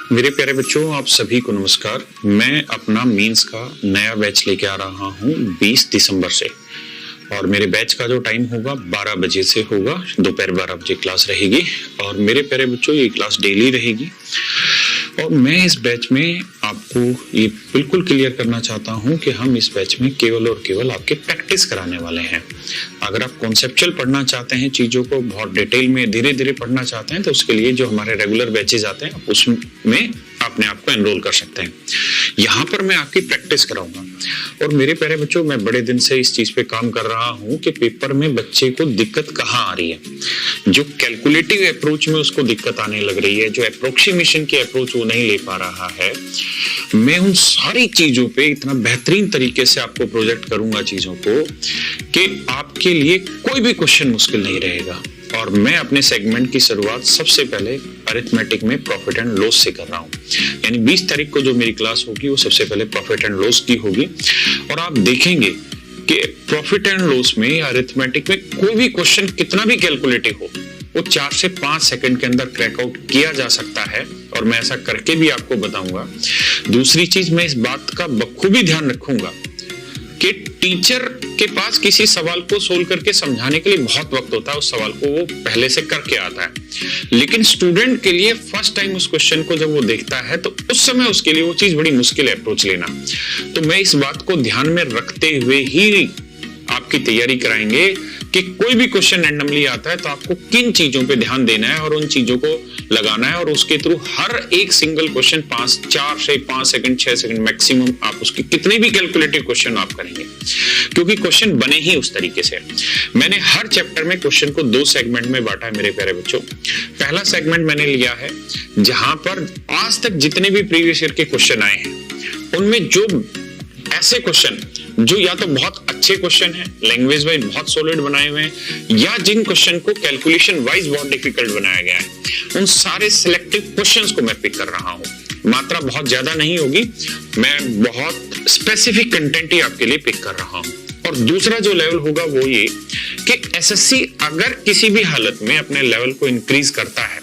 मेरे प्यारे बच्चों, आप सभी को नमस्कार। मैं अपना मेंस का नया बैच लेके आ रहा हूँ 20 दिसंबर से, और मेरे बैच का जो टाइम होगा 12 बजे से होगा, दोपहर 12 बजे क्लास रहेगी। और मेरे प्यारे बच्चों, ये क्लास डेली रहेगी और मैं इस बैच में आपको ये बिल्कुल क्लियर करना चाहता हूँ कि हम इस बैच में केवल और केवल आपके प्रैक्टिस कराने वाले हैं। अगर आप कॉन्सेप्चुअल पढ़ना चाहते हैं, चीज़ों को बहुत डिटेल में धीरे धीरे पढ़ना चाहते हैं, तो उसके लिए जो हमारे रेगुलर बैचेज आते हैं उसमें अपने आप को एनरोल कर सकते हैं। यहाँ पर मैं आपकी प्रैक्टिस कराऊंगा। और मेरे प्यारे बच्चों, मैं बड़े दिन से इस चीज पे काम कर रहा हूँ कि पेपर में बच्चे को दिक्कत कहाँ आ रही है। जो कैलकुलेटिव अप्रोच में उसको दिक्कत आने लग रही है, जो अप्रोक्सीमेशन की अप्रोच वो नहीं ले पा रहा है, मैं उन सारी चीजों पे इतना बेहतरीन तरीके से आपको प्रोजेक्ट करूंगा चीजों को कि आपके लिए कोई भी क्वेश्चन मुश्किल नहीं रहेगा। और मैं अपने सेगमेंट की शुरुआत सबसे पहले अरिथमेटिक में प्रॉफिट एंड लॉस से कर रहा हूँ। यानी 20 तारीख को जो मेरी क्लास होगी वो सबसे पहले प्रॉफिट एंड लॉस की होगी। और आप देखेंगे कि प्रॉफिट एंड लॉस में, अरिथमेटिक में कोई भी क्वेश्चन कितना भी कैलकुलेटिव हो, वो 4 से 5 सेकंड के अंदर क्रैक आउट किया जा सकता है, और मैं ऐसा करके भी आपको बताऊंगा। दूसरी चीज, मैं इस बात का बखूबी ध्यान रखूंगा कि टीचर के पास किसी सवाल को सोल्व करके समझाने के लिए बहुत वक्त होता है, उस सवाल को वो पहले से करके आता है, लेकिन स्टूडेंट के लिए फर्स्ट टाइम उस क्वेश्चन को जब वो देखता है तो उस समय उसके लिए वो चीज बड़ी मुश्किल है अप्रोच लेना। तो मैं इस बात को ध्यान में रखते हुए ही आपकी तैयारी कराएंगे कि कोई भी क्वेश्चन रैंडमली आता है तो आपको किन चीजों पे ध्यान देना है और उन चीजों को लगाना है, और उसके थ्रू हर एक सिंगल क्वेश्चन 4 से 5 सेकंड 6 सेकंड मैक्सिमम आप उसके कितने भी कैलकुलेटिव क्वेश्चन आप करेंगे, क्योंकि क्वेश्चन बने ही उस तरीके से। मैंने हर चैप्टर में क्वेश्चन को 2 सेगमेंट में बांटा है मेरे प्यारे बच्चों। पहला सेगमेंट मैंने लिया है जहां पर आज तक जितने भी प्रीवियस ईयर के क्वेश्चन आए हैं उनमें जो ऐसे क्वेश्चन जो या तो बहुत अच्छे क्वेश्चन हैं, लैंग्वेज वाइज बहुत सॉलिड बनाए हुए हैं, या जिन क्वेश्चन को कैलकुलेशन वाइज बहुत डिफिकल्ट बनाया गया है, उन सारे सिलेक्टिव क्वेश्चंस को मैं पिक कर रहा हूं। मात्रा बहुत ज्यादा नहीं होगी, मैं बहुत स्पेसिफिक कंटेंट ही आपके लिए पिक कर रहा हूं। और दूसरा जो लेवल होगा वो ये कि एसएससी अगर किसी भी हालत में अपने लेवल को इंक्रीज करता है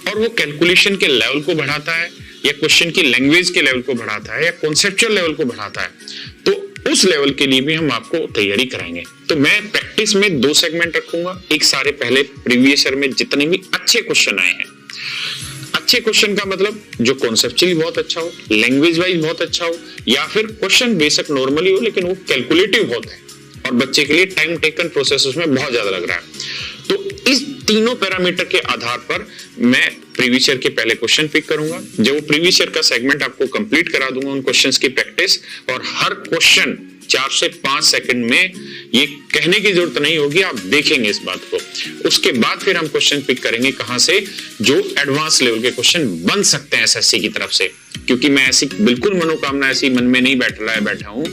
और वो कैलकुलेशन के लेवल को बढ़ाता है, या क्वेश्चन की लैंग्वेज के लेवल को बढ़ाता है, या कॉन्सेप्चुअल लेवल को बढ़ाता है, तो उस लेवल के लिए भी हम आपको तैयारी कराएंगे। तो मैं प्रैक्टिस में 2 सेगमेंट रखूंगा। एक सारे पहले प्रीवियस ईयर में जितने भी अच्छे क्वेश्चन आए हैं, अच्छे क्वेश्चन का मतलब जो कॉन्सेप्चुअली बहुत अच्छा हो, लैंग्वेज वाइज बहुत अच्छा हो, या फिर क्वेश्चन बेसिक नॉर्मली हो लेकिन वो कैलकुलेटिव बहुत है और बच्चे के लिए टाइम टेकन प्रोसेस उसमें बहुत ज्यादा लग रहा है। तो इस तीनों पैरामीटर के आधार पर मैं प्रीवियस ईयर के पहले क्वेश्चन पिक करूंगा। जब वो प्रीवियस ईयर का सेगमेंट आपको कंप्लीट करा दूंगा उन क्वेश्चंस की प्रैक्टिस, और हर क्वेश्चन 4 से 5 सेकंड में, ये कहने की जरूरत नहीं होगी, आप देखेंगे इस बात को। उसके बाद फिर हम क्वेश्चन पिक करेंगे कहां से, जो एडवांस लेवल के क्वेश्चन बन सकते हैं एसएससी की तरफ से। क्योंकि मैं ऐसी बिल्कुल मनोकामना ऐसी मन में नहीं बैठा हूं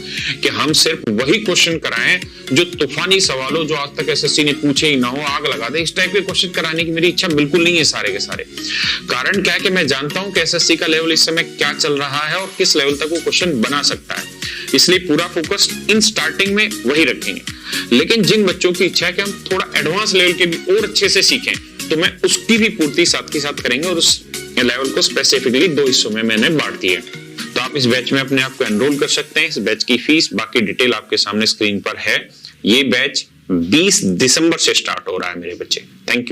कि हम सिर्फ वही क्वेश्चन कराएं जो तूफानी सवाल हो, जो आज तक एसएससी ने पूछे ही ना हो, आग लगा दे, इस टाइप के क्वेश्चन कराने की मेरी इच्छा बिल्कुल नहीं है सारे के सारे। कारण क्या है कि मैं जानता हूं कि एसएससी का लेवल इस समय क्या चल रहा है और किस लेवल तक वो क्वेश्चन बना सकता है, इसलिए पूरा फोकस इन स्टार्टिंग में वही रखेंगे। लेकिन जिन बच्चों की इच्छा है कि हम थोड़ा एडवांस लेवल के भी और अच्छे से सीखें, तो मैं उसकी भी पूर्ति साथ के साथ करेंगे, और उस लेवल को स्पेसिफिकली 2 हिस्सों में मैंने बांट दिया है। तो आप इस बैच में अपने आप को एनरोल कर सकते हैं। इस बैच की फीस, बाकी डिटेल आपके सामने स्क्रीन पर है। ये बैच 20 दिसंबर से स्टार्ट हो रहा है मेरे बच्चे। Thank you.